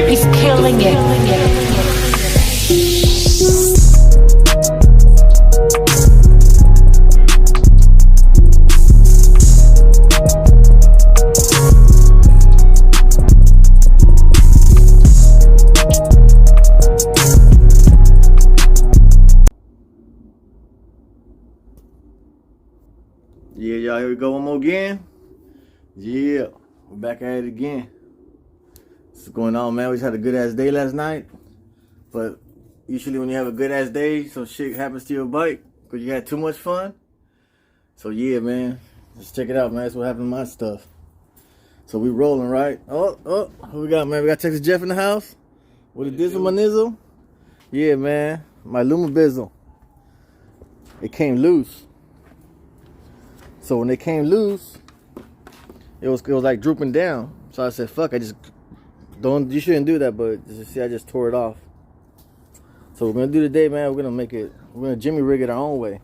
He's killing it. Yeah, y'all, here we go one more again. Yeah, we're back at it again. What's going on, man? We just had a good ass day last night. But usually when you have a good ass day, some shit happens to your bike because you had too much fun. So yeah, man, just check it out, man. That's what happened to my stuff. So we rolling, right? Oh, who we got, man? We got Texas Jeff in the house. What it is with my nizzle? Yeah, man, my illuma bezel. It came loose. So when they came loose, it was like drooping down. So I said, "Fuck! You shouldn't do that." But see, I just tore it off. So we're gonna do today, man. We're gonna Jimmy rig it our own way,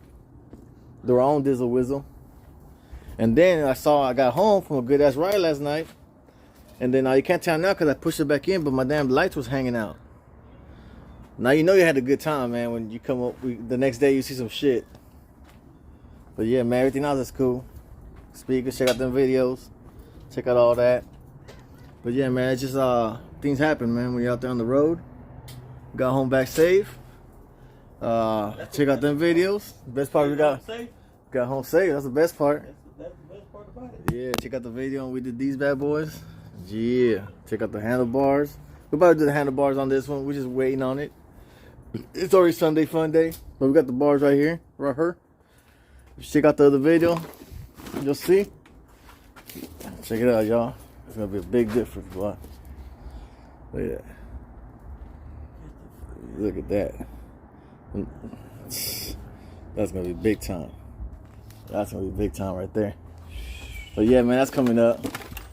do our own dizzle whizzle. And then I got home from a good ass ride last night, and then you can't tell now because I pushed it back in, but my damn lights was hanging out. Now you know you had a good time, man. When you come up the next day, you see some shit. But yeah, man, everything else is cool. Speakers, check out them videos. Check out all that. But yeah, man, it's just things happen, man, when you're out there on the road. Got home back safe. Check out them videos. Best part we got home safe. That's the best part. That's the best part about it. Yeah, check out the video we did these bad boys. Yeah, check out the handlebars. We're about to do the handlebars on this one. We're just waiting on it. It's already Sunday fun day, but we got the bars right here, right here. Check out the other video. You'll see. Check it out, y'all. It's gonna be a big difference, boy. Look at that. Look at that. That's gonna be big time. That's gonna be big time right there. But yeah, man, that's coming up.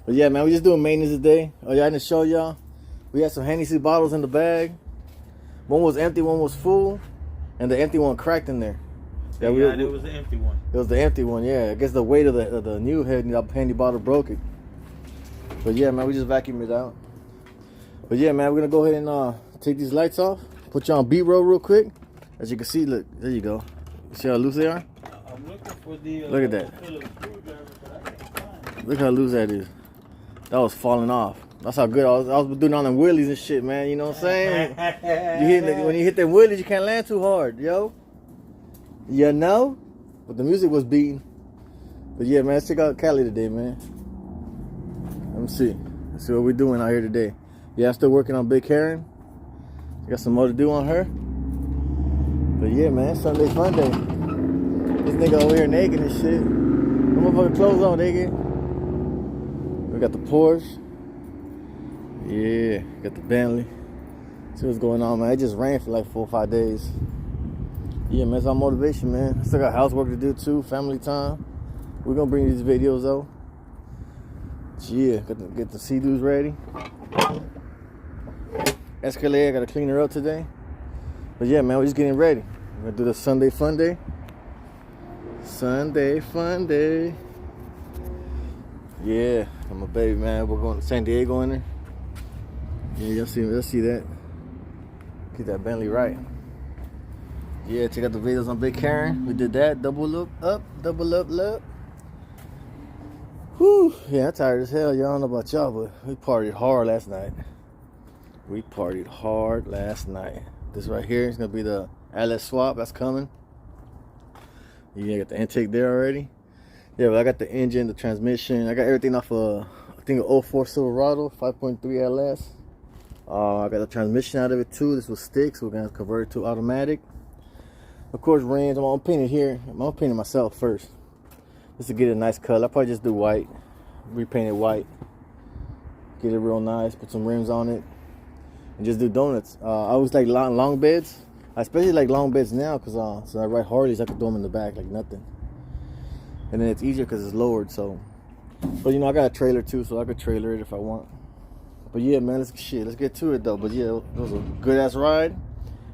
But yeah, man, we just doing maintenance today. Oh yeah, I didn't show y'all. We had some Hennessy bottles in the bag. One was empty, one was full, and the empty one cracked in there. Yeah, it was the empty one. It was the empty one, yeah. I guess the weight of the new handy bottle broke it. But yeah, man, we just vacuumed it out. But yeah, man, we're gonna go ahead and take these lights off. Put you on B-roll real quick. As you can see, look, there you go. You see how loose they are? I'm looking for the. Look at that. Look how loose that is. That was falling off. That's how good I was doing on them wheelies and shit, man. You know what I'm saying? When you hit them wheelies, you can't land too hard, yo. You know? But the music was beating. But yeah, man, let's check out Cali today, man. Let me see. Let's see what we're doing out here today. Yeah, I'm still working on Big Karen. Got some more to do on her. But yeah, man, Sunday fun day. This nigga over here naked and shit. Come motherfucking clothes on, nigga. We got the Porsche. Yeah, got the Bentley. See what's going on, man. It just rained for like 4 or 5 days. Yeah, man, it's our motivation, man. I still got housework to do too, family time. We're gonna bring these videos though. Yeah, get the Sea-Doos ready. Escalade, I gotta clean her up today. But yeah, man, we're just getting ready. We're gonna do the Sunday fun day. Sunday fun day. Yeah, I'm a baby, man. We're going to San Diego in there. Yeah, you'll see that. Get that Bentley right. Yeah, check out the videos on Big Karen. We did that. Double up. Whew. Yeah, I'm tired as hell. Y'all don't know about y'all, but we partied hard last night. This right here is going to be the outlet swap. That's coming. Yeah, I got the intake there already. Yeah, but I got the engine, the transmission. I got everything off of, I think, an 04 Silverado, 5.3 LS. I got the transmission out of it too. This was stick, so we're going to convert it to automatic. Of course, rims. I'm going to paint it here. I'm going to paint it myself first, just to get a nice color. I'll probably just do white, repaint it white, get it real nice, put some rims on it, and just do donuts. I always like long beds. I especially like long beds now because so I ride Harleys, I can throw them in the back like nothing. And then it's easier because it's lowered. So, but you know, I got a trailer too, so I could trailer it if I want. But yeah, man, let's get to it though. But yeah, it was a good ass ride.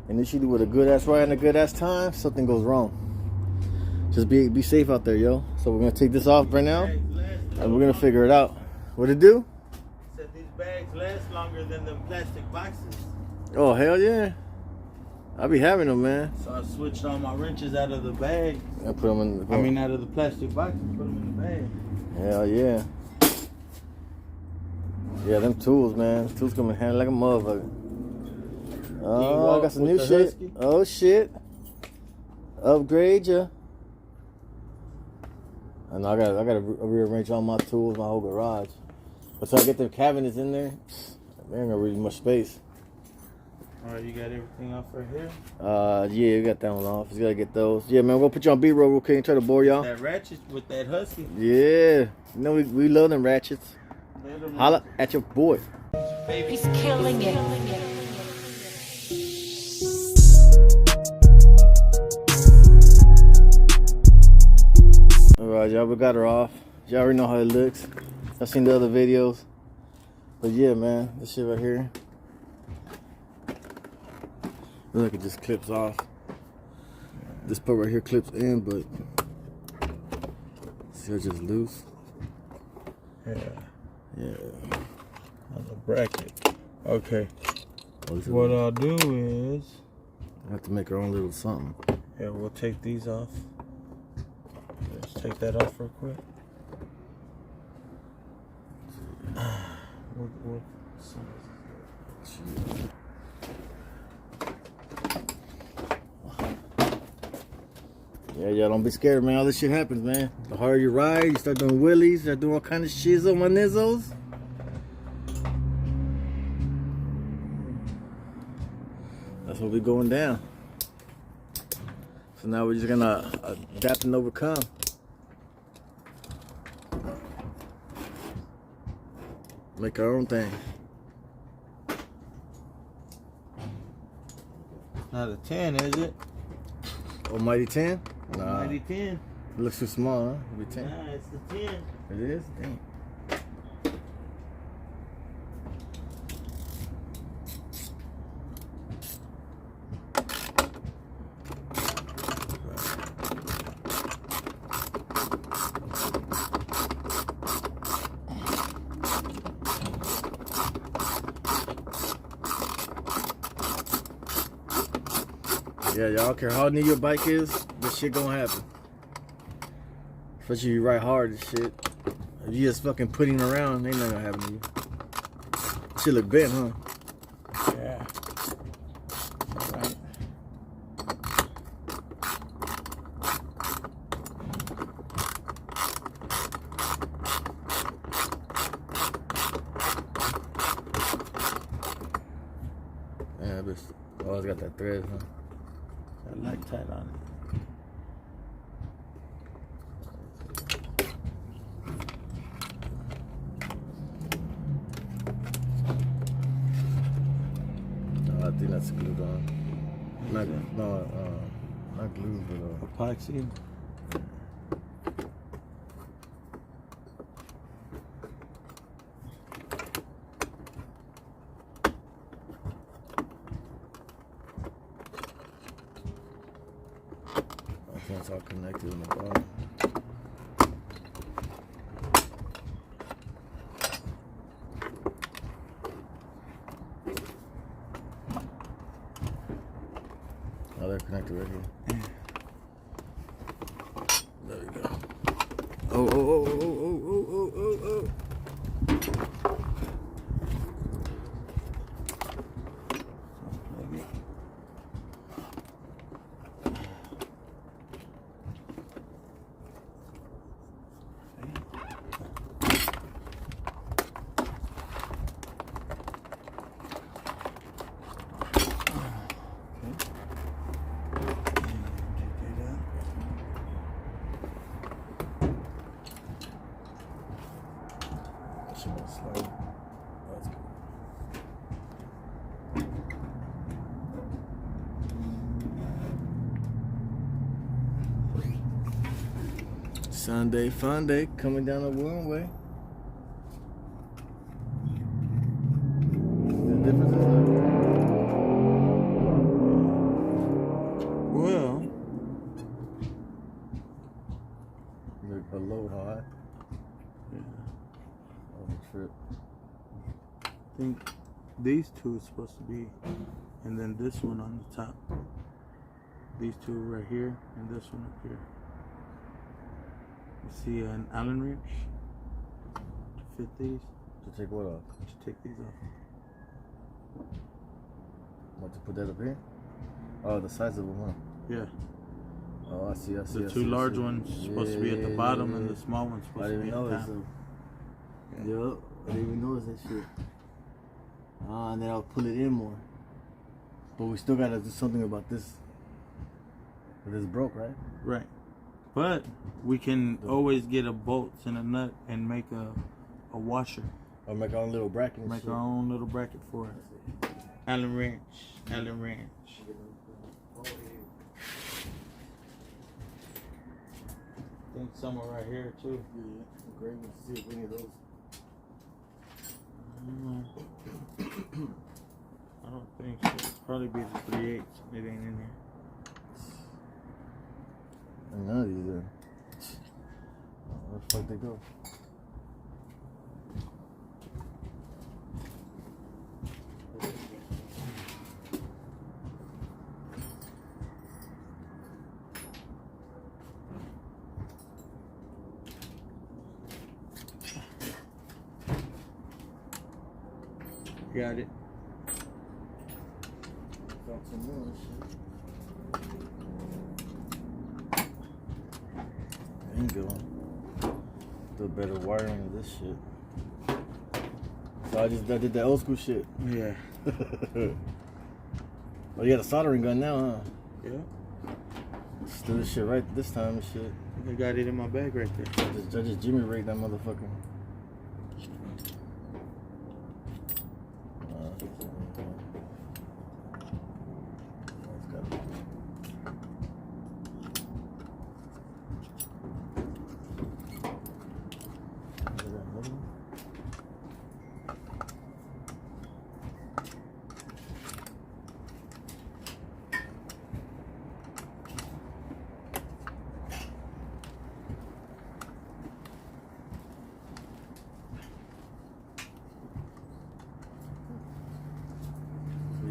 And usually with a good ass ride and a good ass time, something goes wrong. Just be safe out there, yo. So we're gonna take this off right now, and we're gonna figure it out. What it do? Said these bags last longer than the plastic boxes. Oh, hell yeah. I be having them, man. So I switched all my wrenches out of the bag. I put them in the... I mean, out of the plastic boxes, put them in the bag. Hell yeah. Yeah, them tools, man. Tools come in handy like a motherfucker. Oh, I got some new shit. Husky? Oh, shit. Upgrade ya. I know I gotta rearrange all my tools, my whole garage. But so I get the cabinets in there, there ain't gonna really much space. Alright, you got everything off right here? Yeah, you got that one off. Just gotta get those. Yeah, man, we'll put you on B-roll real quick and try to bore y'all. That ratchet with that Husky. Yeah. You know, we love them ratchets. Holla at your boy. He's killing it. Alright, y'all, we got her off. Y'all already know how it looks. I've seen the other videos. But yeah, man, this shit right here. Look, it just clips off. This part right here clips in, but see, it's just loose. Yeah. Yeah. On the bracket. Okay. What I'll do is... I have to make our own little something. Yeah, we'll take these off. Let's take that off real quick. What size is that? Yeah, y'all don't be scared, man. All this shit happens, man. The harder you ride, you start doing wheelies, you start doing all kind of shizzle, my nizzles. That's what we going down. So now we're just gonna adapt and overcome. Make our own thing. Not a 10, is it? Almighty 10? Nah. Almighty 10. It looks too small, huh? It'll be 10. Nah, it's the 10. It is? Damn. Yeah, y'all care how new your bike is, this shit gonna happen. Especially if you ride hard and shit. If you just fucking putting around, ain't nothing gonna happen to you. Shit look bent, huh? Yeah. Right. Yeah, but always got that thread, huh? Got Loctite on it. I think that's glued on. Not glued, but Epoxy. I think it's all connected in the bottom. Oh, they're connected right here. There we go. Oh, oh, oh, oh, oh, oh, oh, oh, oh. Sunday fun day coming down the runway. The difference is Well, a low high. Yeah. Oh, trip. think these two is supposed to be, and then this one on the top. These two right here, and this one up here. You see an Allen wrench to fit these. To take what off? To take these off. What, to put that up here? Oh, the size of them, huh? Yeah. Oh, I see. The two large ones supposed to be at the bottom, and the small one's supposed to be at the top. Yup, I didn't even notice that shit. And then I'll pull it in more. But we still gotta do something about this. This broke, right? Right. But we can always get a bolt and a nut and make a washer. Or make our own little bracket. Make our own little bracket for it. Allen wrench. Allen wrench. I think somewhere right here too. Yeah, great. We'll see if any of those. I don't think so. It'll probably be the 3/8. It ain't in there. None of these are. Where the fuck they go? Got it. Got some more shit. There you go. Do better wiring of this shit. So I did that old school shit. Yeah. Oh, you got a soldering gun now, huh? Yeah. Let's do this shit right this time and shit. I got it in my bag right there. I just Jimmy rigged that motherfucker.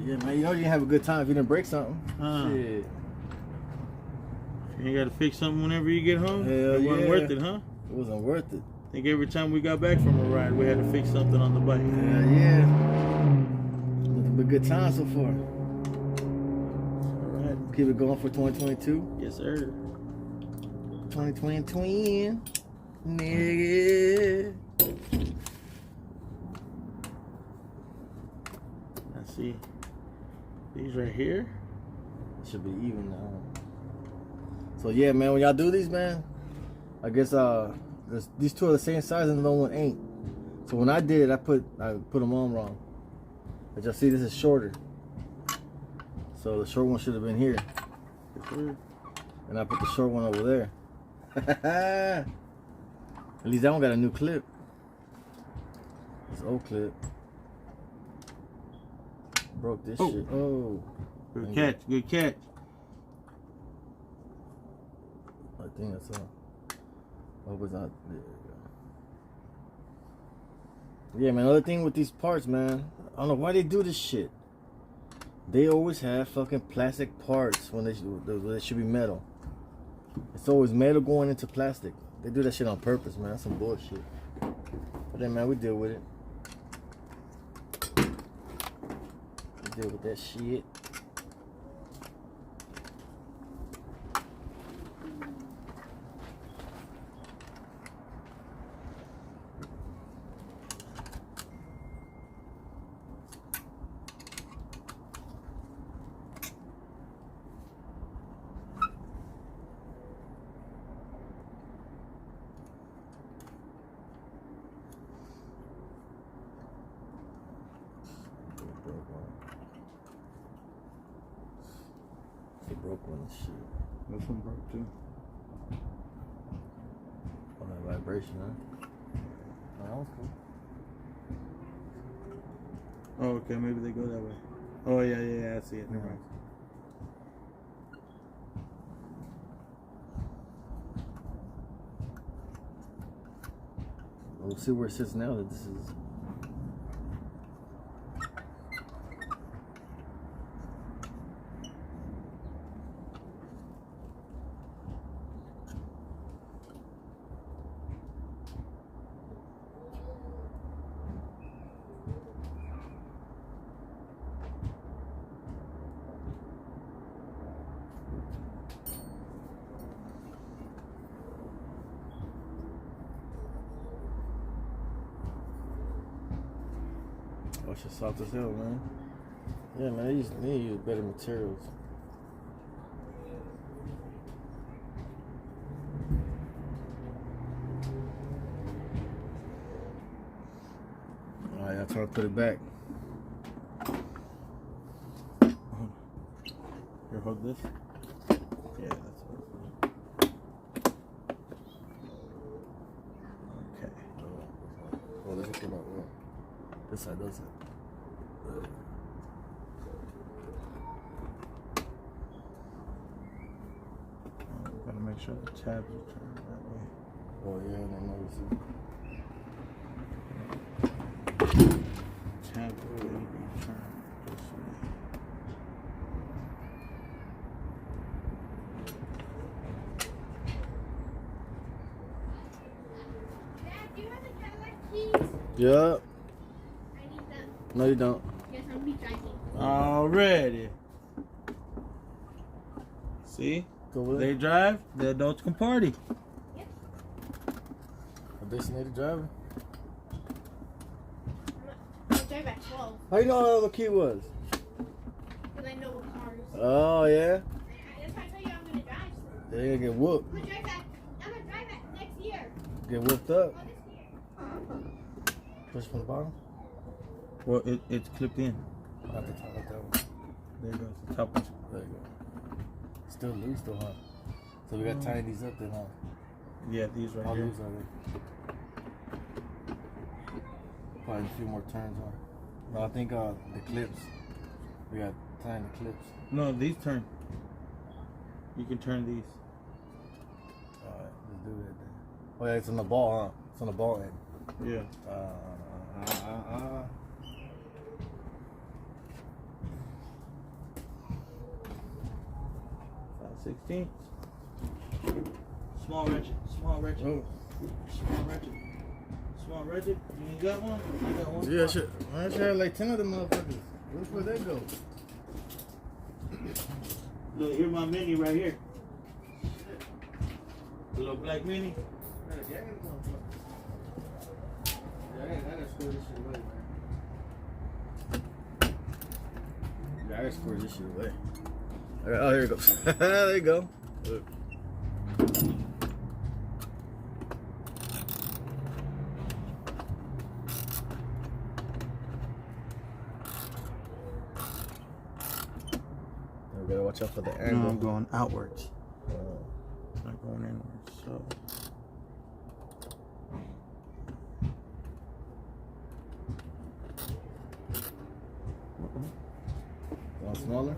Yeah, man, you know you didn't have a good time if you didn't break something. Shit. You gotta fix something whenever you get home? Hell it wasn't yeah. worth it, huh? It wasn't worth it. I think every time we got back from a ride, we had to fix something on the bike. Yeah. Nothing but good time so far. All right. Keep it going for 2022. Yes, sir. 2020 twin. Nigga. I see. These right here. Should be even now. So yeah, man, when y'all do these, man, I guess these two are the same size and the other one ain't. So when I did it, I put them on wrong. As y'all see, this is shorter. So the short one should have been here. And I put the short one over there. At least that one got a new clip. This old clip. Broke this shit. Oh. Good catch. Good catch. I think that's all. I hope it's not. There we go. Yeah, man. Another thing with these parts, man. I don't know why they do this shit. They always have fucking plastic parts when they should be metal. It's always metal going into plastic. They do that shit on purpose, man. That's some bullshit. But then, man, we deal with it. We deal with that shit. Broke one shit. This one broke too. Oh, that vibration, huh? Oh, that was cool. Oh, okay, maybe they go that way. Oh, yeah, I see it. Never mind. We'll see where it sits now that this is. Oh, shit soft as hell, man. Yeah, man, they need to use better materials. Alright, I'm trying to put it back. Here, hold this. Yeah, that's what. Okay. Oh, this is about what? This side does it. Gotta make sure the tabs are turned that way. Oh yeah, I don't know. Tabs are going to be turned this way. Dad, do you have the Cadillac keys? Yeah. I need them. No, you don't. Yes, I'm be driving. Already. See? Go with They it. drive, the adults can party. Yep. A designated driver. I'll drive at 12 How you know how the key was? because I know what cars. Oh yeah. That's why I tell you I'm gonna drive. They gonna get whooped. I'm gonna drive at next year. Get whooped up. Oh, this year. Push from the bottom. Well, it's clipped in. Not the top, like that one. There you go. It's the top one. There you go. Still loose though, huh? So we gotta tighten these up then, huh? Yeah, these right How here. loose are they? Probably a few more turns, huh? No, I think the clips. We gotta tighten the clips. No, these turn. You can turn these. Alright, let's do that then. Oh yeah, it's on the ball, huh? It's on the ball end. Yeah. 5/16. Small ratchet. Small ratchet. Oh. Small ratchet. Small ratchet. You ain't got one? I got one. Yeah, shit. I should have like 10 of them motherfuckers. Where they go? Look, here's my mini right here. The little black mini. Yeah, I gotta screw this shit away, man. Yeah, I gotta screw this shit away. Oh, here it goes. There you go. Look. We gotta watch out for the No, angle. I'm going outwards. It's not going inwards, so. One smaller.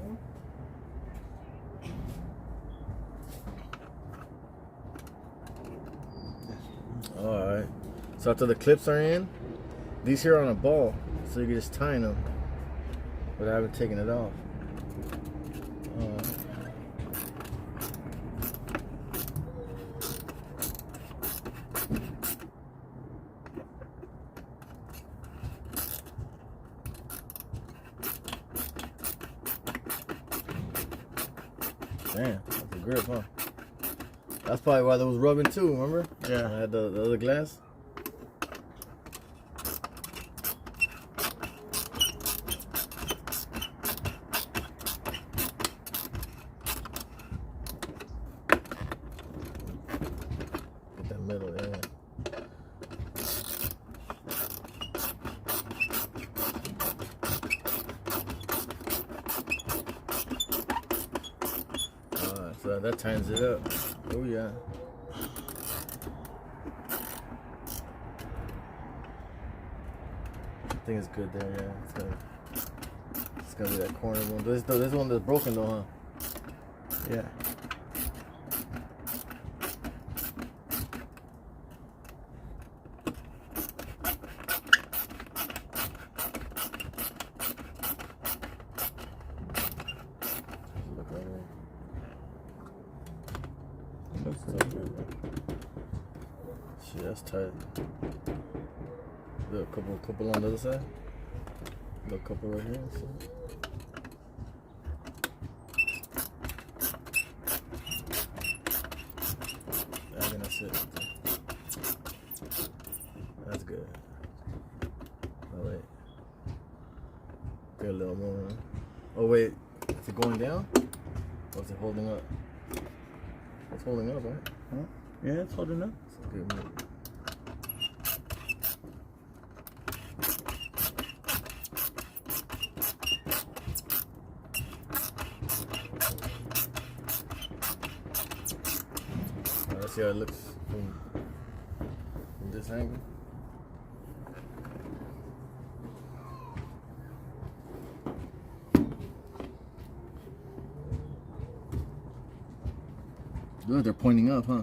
Alright. So after the clips are in, these here are on a ball, so you can just tighten them without having taken it off. Damn, that's a grip, huh? That's probably why they was rubbing too, remember? Yeah. I had the other glass. Get that middle, yeah. So that tightens it up. Oh yeah. I think it's good there, yeah. It's gonna be that corner one. This one that's broken though, huh? Yeah. Look right here. Looks so good. Shit, that's tight. Look, couple on the other side. Look, couple right here. So. I think that's it. That's good. Oh wait. Take a little more. Huh? Oh wait, is it going down? Or is it holding up? It's holding up, right? Huh? Yeah, it's holding up. It's a good move. Let's see how it looks from this angle. Good, they're pointing up, huh?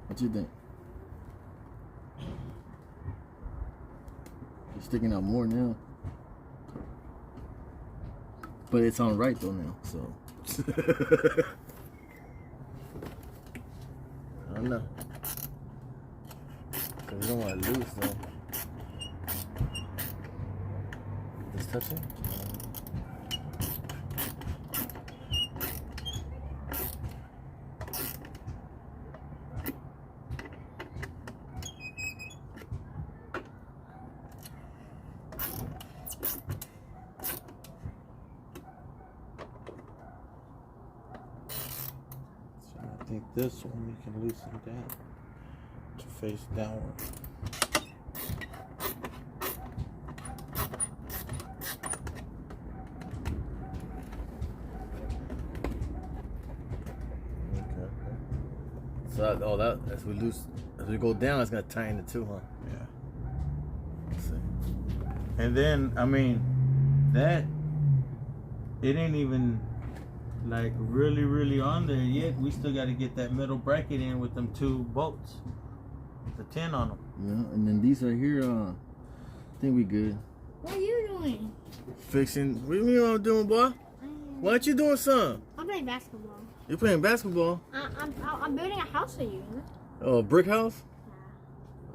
What you think? They're sticking out more now. But it's on right though now, so. I don't know. Cause we don't want to lose though. Just touch it. I think this one we can loosen down to face downward. Okay. So oh, that as we go down, it's gonna tighten it too, huh? Yeah. Let's see. And then I mean that it ain't even like really on there yet. We still got to get that middle bracket in with them 2 bolts, the 10 on them. Yeah, and then these right here, I think we good. What are you doing? Fixing. What do you mean what I'm doing, boy? Why aren't you doing something? I'm playing basketball. You're playing basketball? I'm building a house for you. Oh, a brick house?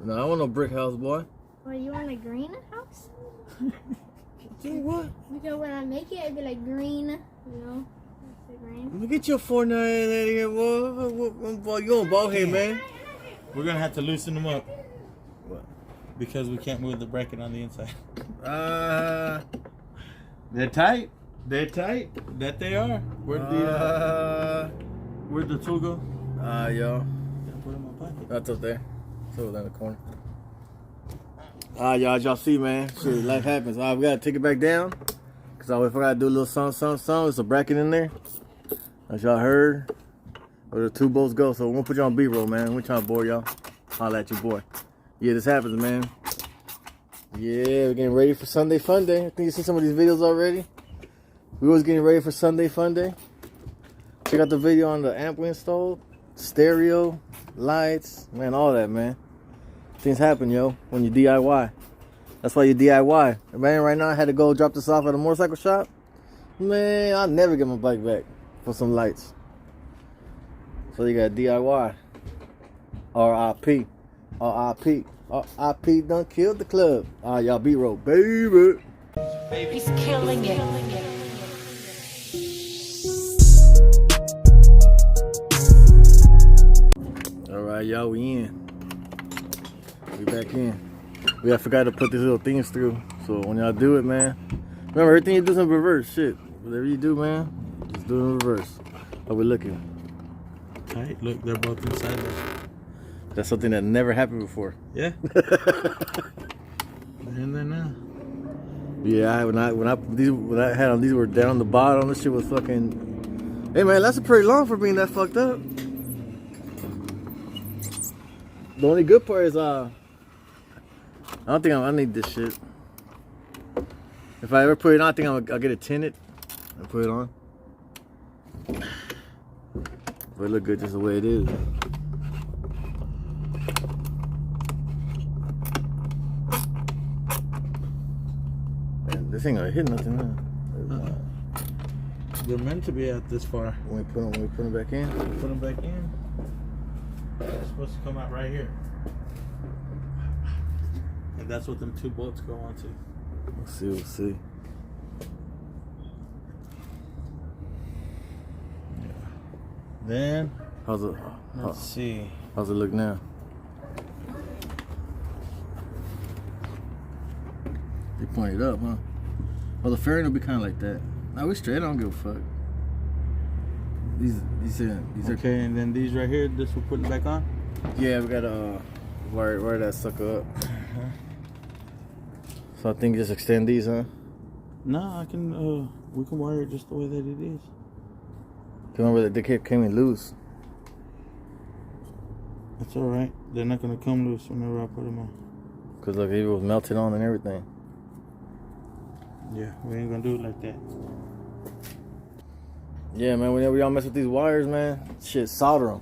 No, I want no brick house, boy. Well, you want a green house? What? Because when I make it, it'd be like green, you know? Green. Let me get your Fortnite out of here, boy. You on ball head, man. We're gonna have to loosen them up. What? Because we can't move the bracket on the inside. They're tight. They're tight. That they are. Where'd the tool go? Yo. Put it in my pocket. That's up there. It's over there in the corner. Y'all see, man. Shit, life happens. We gotta take it back down. Cause I always forgot to do a little something. There's a bracket in there. As y'all heard. Where the 2 bolts go. So we're gonna put you on B-roll, man. We're trying to bore y'all. Holla at your boy. Yeah, this happens, man. Yeah, we're getting ready for Sunday Fun Day. I think you see some of these videos already. We was getting ready for Sunday Fun Day. Check out the video on the amp we installed. Stereo, lights, man, all that, man. Things happen, yo, when you DIY. That's why you DIY. Man, right now I had to go drop this off at a motorcycle shop. Man, I'll never get my bike back for some lights. So you got DIY. R.I.P. R.I.P. R.I.P. done killed the club. Y'all B-roll, baby. He's killing it. Alright, y'all, we in. We back in. I forgot to put these little things through. So when y'all do it, man, remember everything you do is in reverse. Shit. Whatever you do, man, just do it in reverse. How we looking? Tight. Look, they're both inside there. That's something that never happened before. Yeah. And then now. Yeah, when I had on these were down the bottom, this shit was fucking. Hey man, that's pretty long for being that fucked up. The only good part is I don't think I need this shit. If I ever put it on, I think I'll get it tinted and put it on. But it look good just the way it is. Man, this ain't gonna hit nothing now. They're meant to be at this far. When we put them back in. Put them back in. They're supposed to come out right here. And that's what them 2 bolts go onto. We'll see. Yeah. Then How's it? let's see. How's it look now? You pointed up, huh? Well, the fairing will be kind of like that. No, we straight. I don't give a fuck. These are Okay, and then these right here, this will put it back on? Yeah, we gotta wire that sucker up. So I think just extend these, huh? No, I can, we can wire it just the way that it is. Remember that they came in loose. That's alright. They're not gonna come loose whenever I put them on. Cause look, it was melted on and everything. Yeah, we ain't gonna do it like that. Yeah, man, whenever y'all mess with these wires, man, shit, solder them.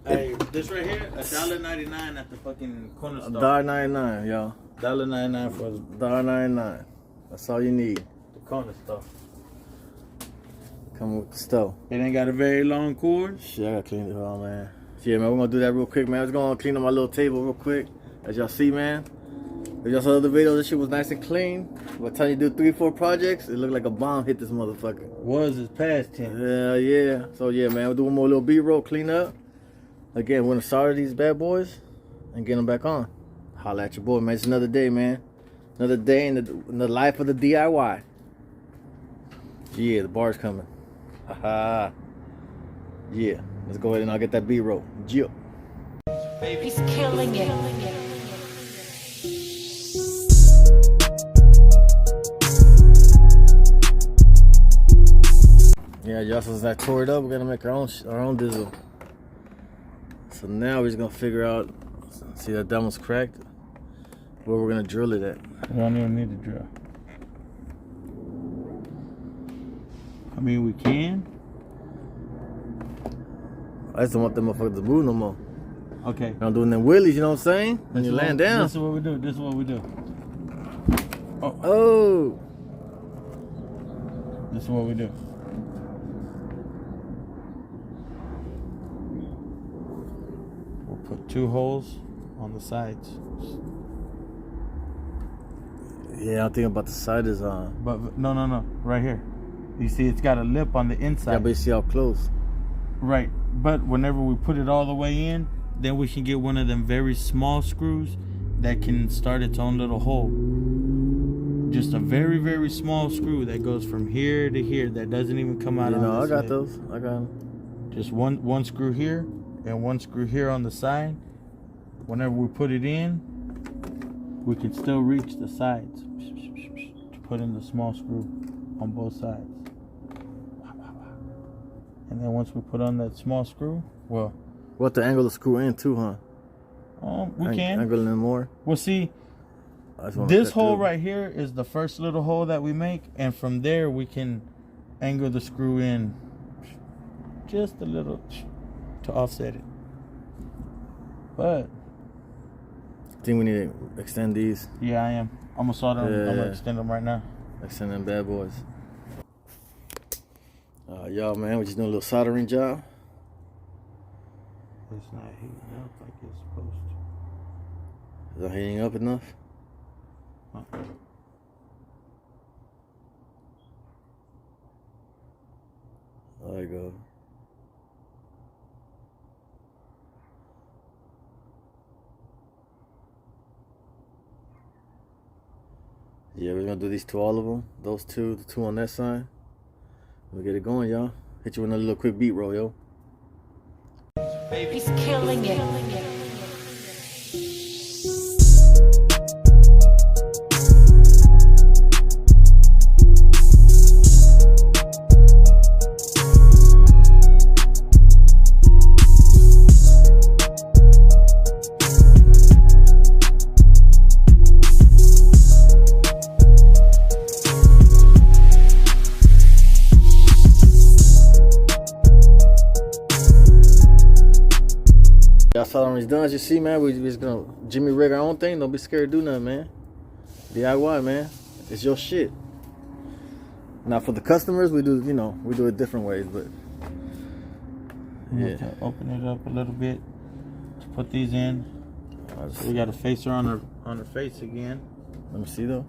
Hey, this right here, $1.99 at the fucking corner store. $1.99, y'all. $1.99 for $1.99. That's all you need. the corner store. Come with the stove. It ain't got a very long cord. Shit, I gotta clean it all, man. Yeah, man, we're gonna do that real quick, man. I was gonna clean up my little table real quick. As y'all see, man. If y'all saw the video, this shit was nice and clean. By the time you do 3-4 projects, it looked like a bomb hit this motherfucker. Was past 10. Yeah. So yeah, man, we'll do one more little B-roll clean up. Again, we're gonna solder these bad boys and get them back on. Holla at your boy, man. It's another day, man. Another day in the life of the DIY. Yeah, the bar's coming. Haha. Yeah. Let's go ahead and I'll get that B-roll. Yeah. He's killing it. Yeah, y'all, since I tore it up, we're gonna make our own diesel. So now we're just gonna figure out, see that one's cracked, where we're gonna drill it at. We don't even need to drill. I mean, we can. I just don't want them motherfuckers to move no more. Okay. I'm doing them wheelies, you know what I'm saying? When you land down. This is what we do. This is what we do. Oh. This is what we do. We'll put 2 holes on the sides. Yeah, I'm thinking about the side is on. But no. Right here. You see, it's got a lip on the inside. Yeah, but you see how close. Right. But whenever we put it all the way in, then we can get one of them very small screws that can start its own little hole. Just a very, very small screw that goes from here to here that doesn't even come out. You know, I got lip. those. I got them. Just one screw here and one screw here on the side. Whenever we put it in, we can still reach the sides to put in the small screw on both sides. And then once we put on that small screw, well, What the angle to screw in too, huh? we can. Angle in more. Well, see, this hole right here is the first little hole that we make, and from there we can angle the screw in just a little to offset it. But I think we need to extend these. yeah, I am. I'm gonna solder them. I'm gonna extend them right now. Extend them bad boys. Y'all, man, we're just doing a little soldering job. It's not heating up like it's supposed Is that heating up enough? to. There you go. Yeah, we're gonna do these to all of them. Those two, the 2 on that side. We'll get it going, y'all. Hit you with another little quick beat roll, yo. He's killing it. Y'all soldering's done, as you see, man. We just gonna Jimmy rig our own thing. Don't be scared to do nothing, man. DIY, man. It's your shit. Now for the customers, we do, you know, we do it different ways, but We yeah. have to open it up a little bit to put these in. So we got a facer on her face again. Let me see though.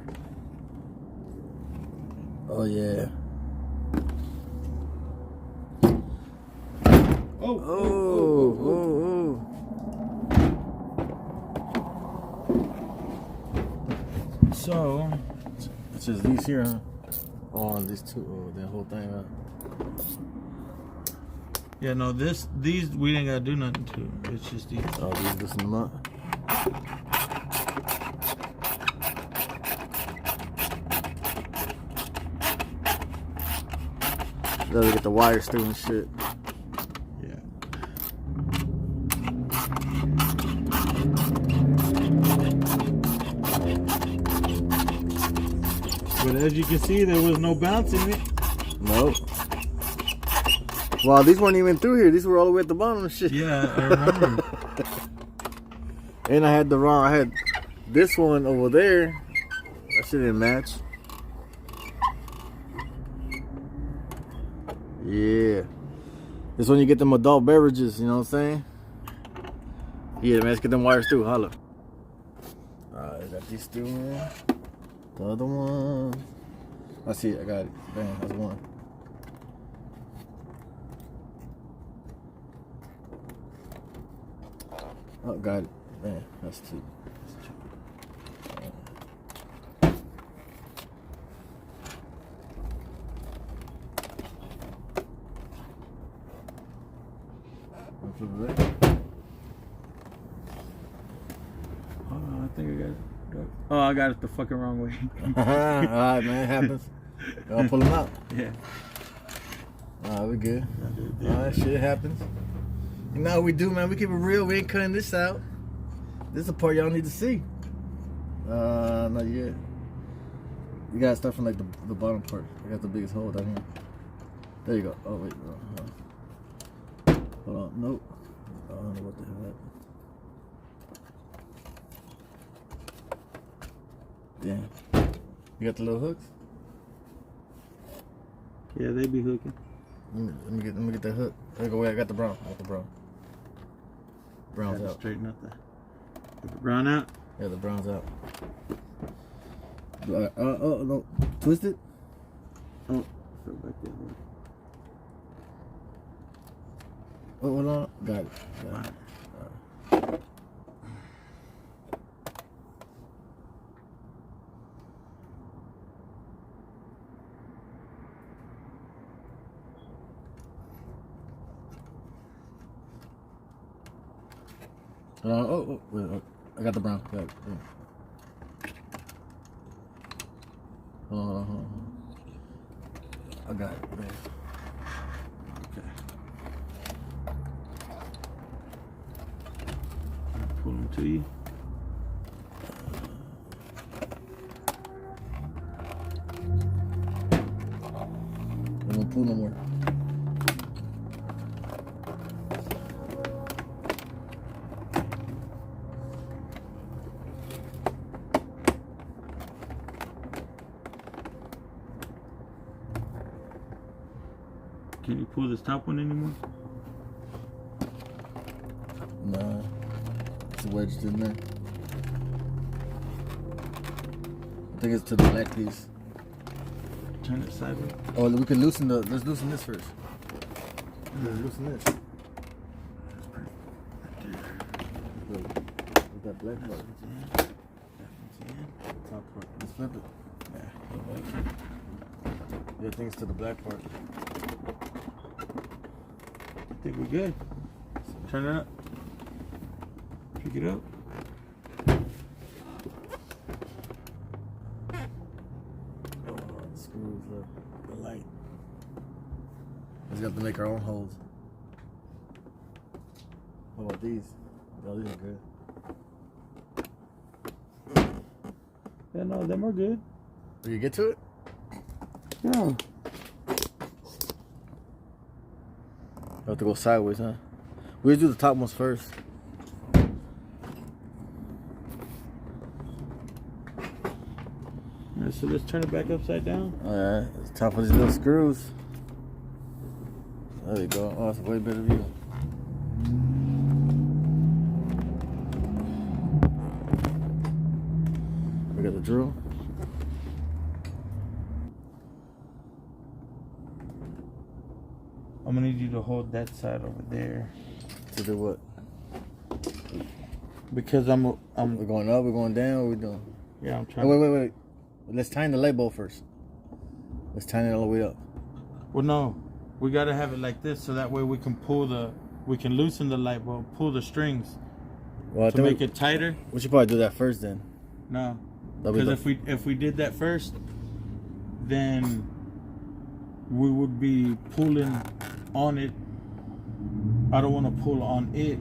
Oh yeah. Oh. So It's just these here, huh? Oh, and these two. Oh, that whole thing, huh? Yeah, no, these we ain't gotta do nothing to. It's just these. Oh, these loosen them up. Gotta get the wires through and shit. Yeah. But as you can see, there was no bounce in it. Nope. Wow, these weren't even through here. These were all the way at the bottom and shit. Yeah, I remember. And I had this one over there. That shit didn't match. Yeah. This when you get them adult beverages, you know what I'm saying? Yeah, man, let's get them wires through. Holla. Alright, I got these two, man. The other one. I see it, I got it. Bam, that's one. Oh, got it. Man, that's two. I think I got it. Oh, I got it the fucking wrong way. Alright, man, it happens. I'll pull them out. Yeah. Alright, we good. Alright, shit happens. You know what we do, man? We keep it real. We ain't cutting this out. This is the part y'all need to see. Not yet. You gotta start from like the bottom part. I got the biggest hole down here. There you go. Oh, wait. Hold on. Nope. I don't know what the hell happened. Damn. You got the little hooks? Yeah, they be hooking. Let me get that hook. There you go. Wait, I got the brown. Brown's Gotta out. straighten up the brown out. Yeah, the brown's out. Oh no, twist it. Oh, go back there. Oh, hold on. Got it. Wait, I got the brown. Got it. Yeah. Hold on. I got it. Man. Okay. Pull them to you. I don't pull no more. Can you pull this top one anymore? Nah. It's wedged in there. I think it's to the black piece. Turn it sideways. Oh, we can loosen let's loosen this first. Let's loosen this. That's pretty. With that black part. Top part. Let's flip it. Yeah, I think it's to the black part. I think we're good. Turn it up. Pick it up. Oh, the screws up. The light. We just have to make our own holes. How about these? Oh, these are good. Yeah, no, them are good. Did you get to it? Yeah. I have to go sideways, huh? We'll do the top ones first. Alright, so let's turn it back upside down. Alright, it's top of these little screws. There you go. Oh, that's a way better view. We got the drill. I'm gonna need you to hold that side over there. To do what? Because I'm We're going up, we're going down, what we doing? yeah, I'm trying. Oh, wait. Let's tighten the light bulb first. Let's tighten it all the way up. Well, no, we gotta have it like this so that way we can loosen the light bulb, pull the strings to make it tighter. We should probably do that first then. No, because if we did that first, then we would be pulling on it. I don't want to pull on it,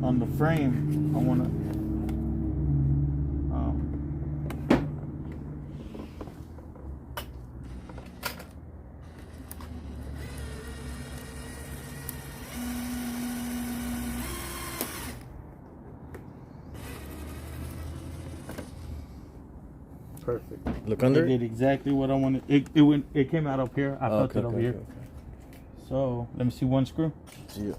on the frame. I want to. Perfect. Look under. It did exactly what I wanted. It came out up here. I felt it over here. Okay. So let me see one screw. Yeah.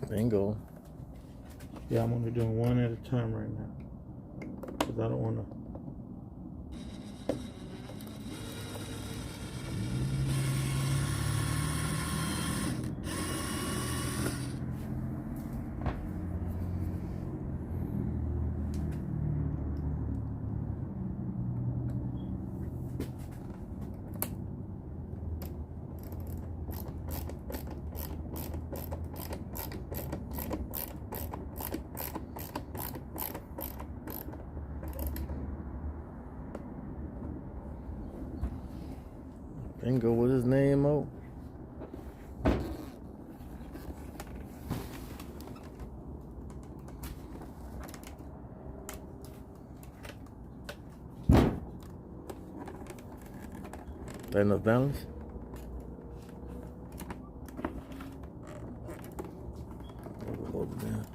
Bingo. Yeah, I'm only doing one at a time right now because I don't want to. Bingo, what's his name, Mo? That enough balance? Hold it down.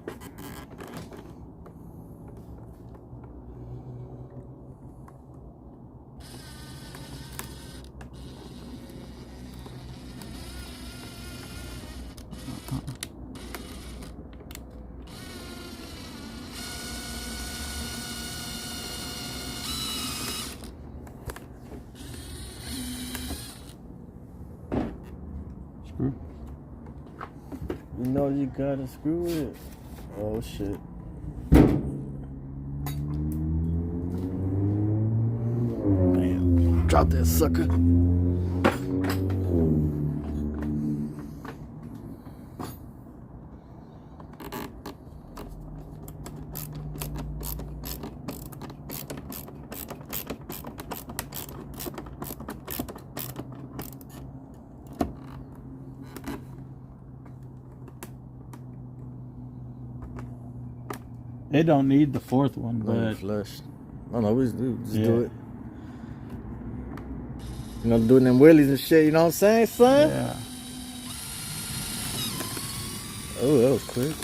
Screw. You know you gotta screw it. Oh shit. Damn. Drop that sucker. It don't need the fourth one, but flush. I don't know, we just do it. You know, doing them wheelies and shit, you know what I'm saying, son? yeah. Oh, that was quick.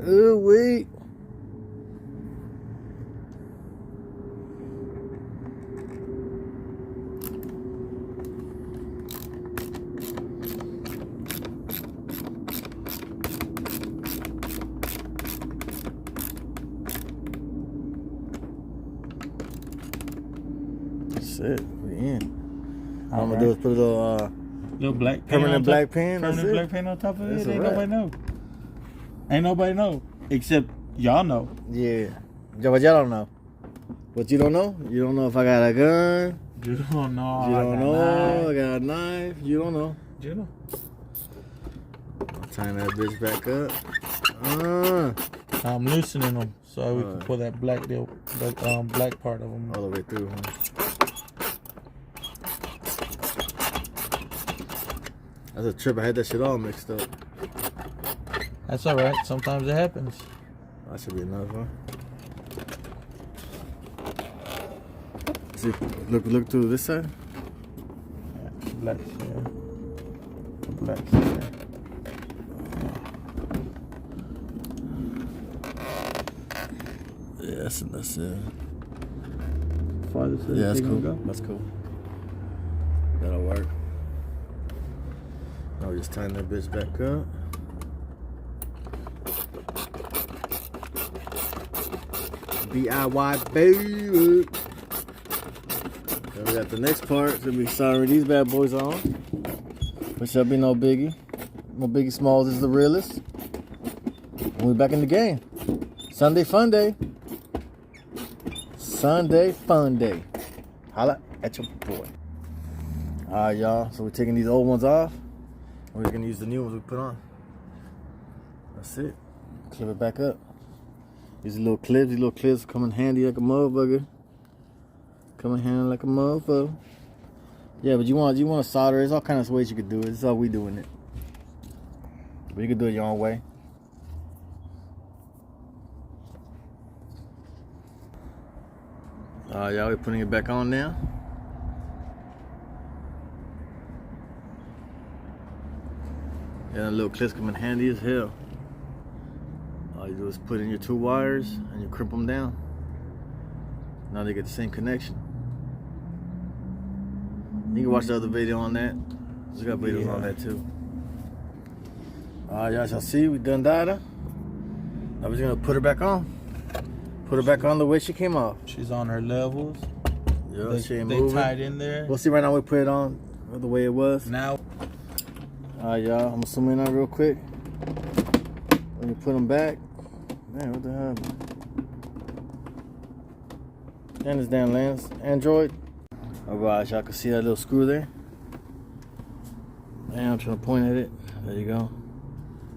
Oh, wait. That's it. We in. All I'm gonna do is put a little black permanent black paint. Permanent black paint on top of That's it. Ain't right. nobody know. Ain't nobody know except y'all know. Yeah. But y'all don't know. What you don't know? You don't know if I got a gun. You don't know. You don't know. I got a knife. You don't know. You know. I'll tighten that bitch back up. I'm loosening them so we can pull that black black part of them all the way through, huh? That's a trip. I had that shit all mixed up. That's all right. Sometimes it happens. That should be enough, huh? See, look to this side. Yeah, blacks, yeah. Blacks, yeah. Yeah, that's it. Farthest Yeah, that's they cool. gonna go. That's cool. That'll work. I'll just tighten that bitch back up. DIY baby. Then we got the next part to be soldering these bad boys on. Which shall be no biggie. No biggie smalls is the realest. And we back in the game. Sunday fun day. Sunday fun day. Holla at your boy. Alright, y'all. So we're taking these old ones off. And we're gonna use the new ones we put on. That's it. Clip it back up. These little clips come in handy like a motherfucker. Come in handy like a motherfucker. Yeah, but you want to solder. There's all kinds of ways you could do it. This is how we doing it. But you can do it your own way. Y'all, we're putting it back on now. Yeah, the little clips come in handy as hell. All you do is put in your 2 wires and you crimp them down. Now they get the same connection. You can watch the other video on that. We got videos on that too. Y'all shall see, we done data. Now we're just gonna put her back on. Put her back on the way she came off. She's on her levels. Yeah, she ain't they moving. tied in there. We'll see right now we put it on the way it was. Now. Alright, y'all, I'm gonna zoom in on real quick. When you put them back. Man, what the hell? And this damn lens. Android. Alright, y'all can see that little screw there. Man, I'm trying to point at it. There you go.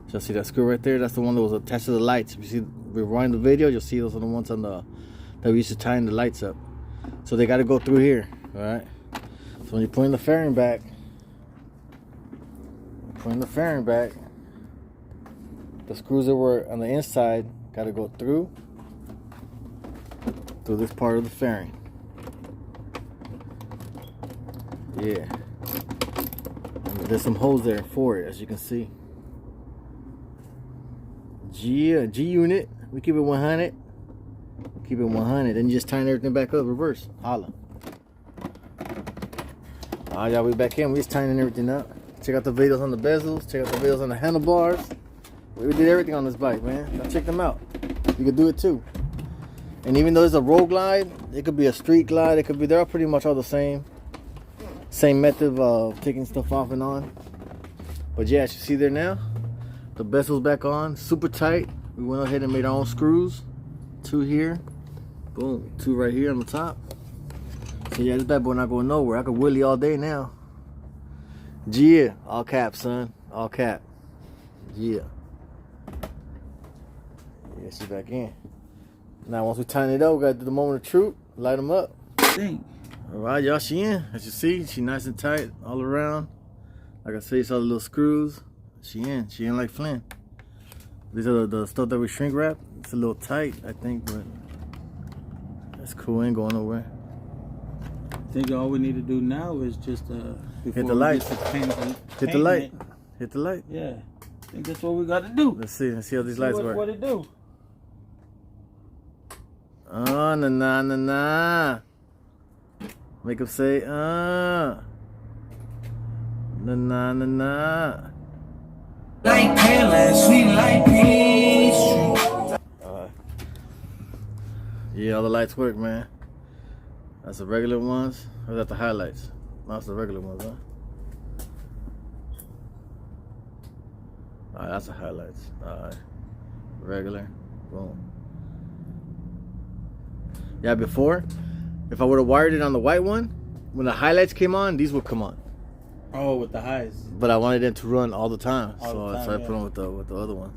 Y'all see that screw right there? That's the one that was attached to the lights. If you see, rewind the video, you'll see those are the ones on the that we used to tie in the lights up. So they got to go through here, alright? So when you put in the fairing back, the screws that were on the inside got to go through this part of the fairing. Yeah. And there's some holes there for it, as you can see. G-unit. We keep it 100. Keep it 100. Then you just tighten everything back up, reverse. Holla. Alright, y'all, we back in. We just tightening everything up. Check out the videos on the bezels. Check out the videos on the handlebars. We did everything on this bike, man. Now check them out. You can do it too. And even though it's a road glide, it could be a street glide. It could be, they're all pretty much all the same. Same method of taking stuff off and on. But yeah, as you see there now, the bezel's back on, super tight. We went ahead and made our own screws. 2 here, boom, 2 right here on the top. So yeah, this bad boy not going nowhere. I could wheelie all day now. Yeah, all cap, son, all cap. Yeah. Yeah, she's back in. Now once we tighten it up, we gotta do the moment of truth, light them up. Dang. Alright, y'all, she in. As you see, she nice and tight all around. Like I said, you saw the little screws. She in like Flynn. These are the stuff that we shrink wrap. It's a little tight, I think, but that's cool, ain't going nowhere. I think all we need to do now is just hit the light. Hit the light. Hit the light. Yeah. I think that's what we got to do. Let's see how these lights work. What it do? Oh, na. Make them say, na. Like pale sweet like peach. Yeah, all the lights work, man. That's the regular ones. Or is that the highlights? No, that's the regular ones, huh? Alright, that's the highlights. Alright. Regular. Boom. Yeah, before, if I would have wired it on the white one, when the highlights came on, these would come on. Oh, with the highs. But I wanted them to run all the time, All the time, I started yeah. putting them with the other ones.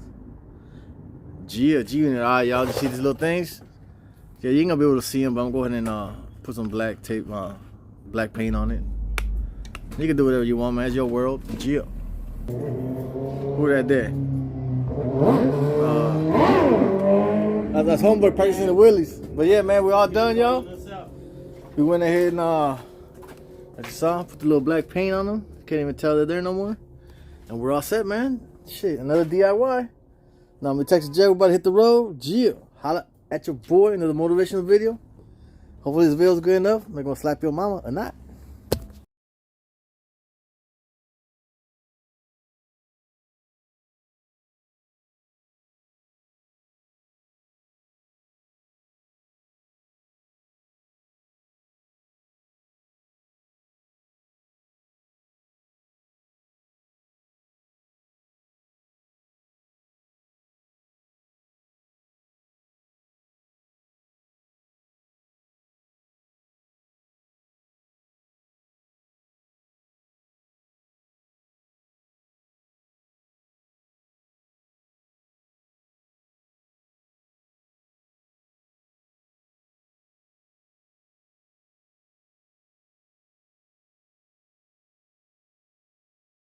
G-unit. Alright, y'all just see these little things? Yeah, you ain't gonna be able to see them, but I'm going to go ahead and put some black tape, black paint on it. You can do whatever you want, man. It's your world. G. Who that there? That's homeboy practicing the wheelies. But yeah, man, we all done, y'all. We went ahead and as you saw, put the little black paint on them. Can't even tell they're there no more. And we're all set, man. Shit, another DIY. Now I'm gonna text Jay, we're about to hit the road. Holla at your boy, another motivational video. Hopefully this video is good enough. I'm gonna slap your mama or not.